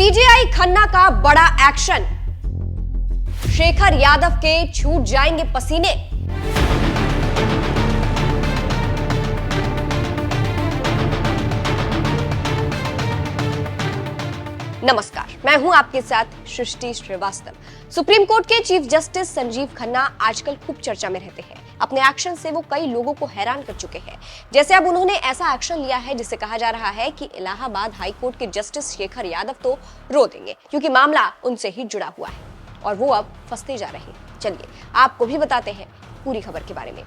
CJI Khanna का बड़ा action, Shekhar Yadav के छूट जाएंगे पसीने। नमस्कार, मैं हूं आपके साथ सृष्टि श्रीवास्तव। सुप्रीम कोर्ट के चीफ जस्टिस संजीव खन्ना आजकल खूब चर्चा में रहते हैं। अपने एक्शन से वो कई लोगों को हैरान कर चुके हैं। जैसे अब उन्होंने ऐसा एक्शन लिया है जिसे कहा जा रहा है कि इलाहाबाद हाई कोर्ट के जस्टिस शेखर यादव तो रो देंगे, क्योंकि मामला उनसे ही जुड़ा हुआ है और वो अब फंसते जा रहे हैं। चलिए आपको भी बताते हैं पूरी खबर के बारे में।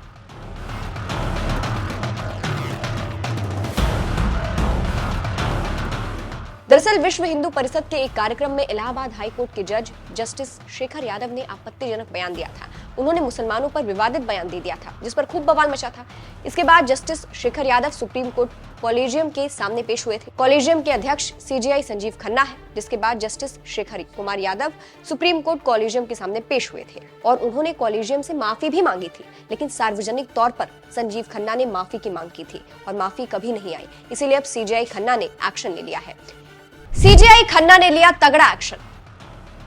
दरअसल विश्व हिंदू परिषद के एक कार्यक्रम में इलाहाबाद हाई कोर्ट के जज जस्टिस शेखर यादव ने आपत्तिजनक बयान दिया था। उन्होंने मुसलमानों पर विवादित बयान दे दिया था, जिस पर खूब बवाल मचा था। इसके बाद justice Shekhar Yadav supreme court collegium के सामने पेश हुए थे। कॉलेजियम के अध्यक्ष सीजेआई संजीव खन्ना है, जिसके बाद justice Shekhar Kumar Yadav supreme court collegium के सामने पेश हुए थे और उन्होंने कॉलेजियम से माफी भी मांगी थी, लेकिन सार्वजनिक तौर पर संजीव खन्ना ने माफी की मांग की थी और माफी कभी नहीं आई। इसीलिए अब सीजेआई खन्ना ने एक्शन ले लिया है। सीजेआई खन्ना ने लिया तगड़ा एक्शन।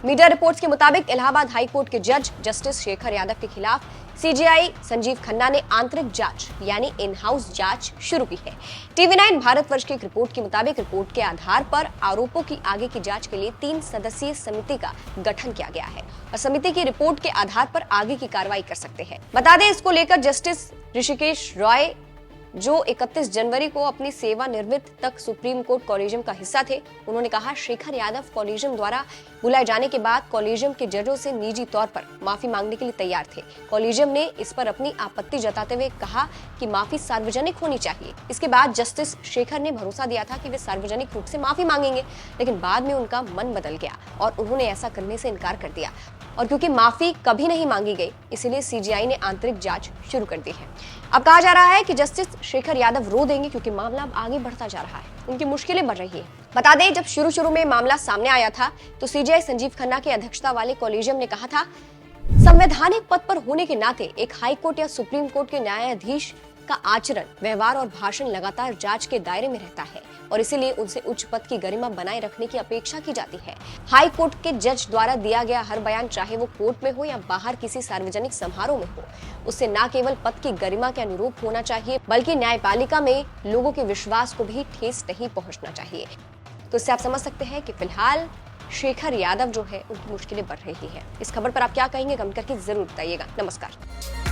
मीडिया रिपोर्ट्स के मुताबिक इलाहाबाद हाई कोर्ट के जज जस्टिस शेखर यादव के खिलाफ सीजेआई संजीव खन्ना ने आंतरिक जांच यानी इन हाउस जांच शुरू की है। टीवी9 भारतवर्ष की एक रिपोर्ट के मुताबिक रिपोर्ट के आधार पर आरोपों की आगे की जांच के लिए 3 सदस्यीय समिति का गठन किया गया है और समिति की रिपोर्ट के आधार पर आगे की कार्रवाई कर सकते हैं। बता दें, इसको लेकर जस्टिस ऋषिकेश रॉय, जो 31 जनवरी को अपनी सेवानिवृत्त तक सुप्रीम कोर्ट कॉलेजियम का हिस्सा थे, उन्होंने कहा शेखर यादव कॉलेजियम द्वारा बुलाए जाने के बाद कॉलेजियम के जजों से निजी तौर पर माफी मांगने के लिए तैयार थे। कॉलेजियम ने इस पर अपनी आपत्ति जताते हुए कहा कि माफी सार्वजनिक होनी चाहिए। इसके बाद जस्टिस शेखर ने भरोसा दिया था कि वे सार्वजनिक रूप से माफी मांगेंगे, लेकिन बाद में उनका मन बदल गया और उन्होंने ऐसा करने से इनकार कर दिया। और क्योंकि माफी कभी नहीं मांगी गई, इसीलिए सीजेआई ने आंतरिक जांच शुरू कर दी है। अब कहा जा रहा है कि जस्टिस शेखर यादव रो देंगे, क्योंकि मामला अब आगे बढ़ता जा रहा है, उनकी मुश्किलें बढ़ रही है। बता दें, जब शुरू में मामला सामने आया था तो सीजेआई संजीव खन्ना की अध्यक्षता वाले कॉलेजियम ने कहा था, संवैधानिक पद पर होने के नाते एक हाई कोर्ट या सुप्रीम कोर्ट के न्यायाधीश का आचरण, व्यवहार और भाषण लगातार जांच के दायरे में रहता है और इसीलिए उनसे उच्च पद की गरिमा बनाए रखने की अपेक्षा की जाती है। हाई कोर्ट के जज द्वारा दिया गया हर बयान, चाहे वो कोर्ट में हो या बाहर किसी सार्वजनिक समारोह में हो, उससे न केवल पद की गरिमा के अनुरूप होना चाहिए, बल्कि न्यायपालिका में लोगों के विश्वास को भी ठेस नहीं पहुंचना चाहिए। तो इससे आप समझ सकते हैं कि फिलहाल शेखर यादव जो है, उनकी मुश्किलें बढ़ रही है। इस खबर पर आप क्या कहेंगे, कमेंट करके जरूर बताइएगा। नमस्कार।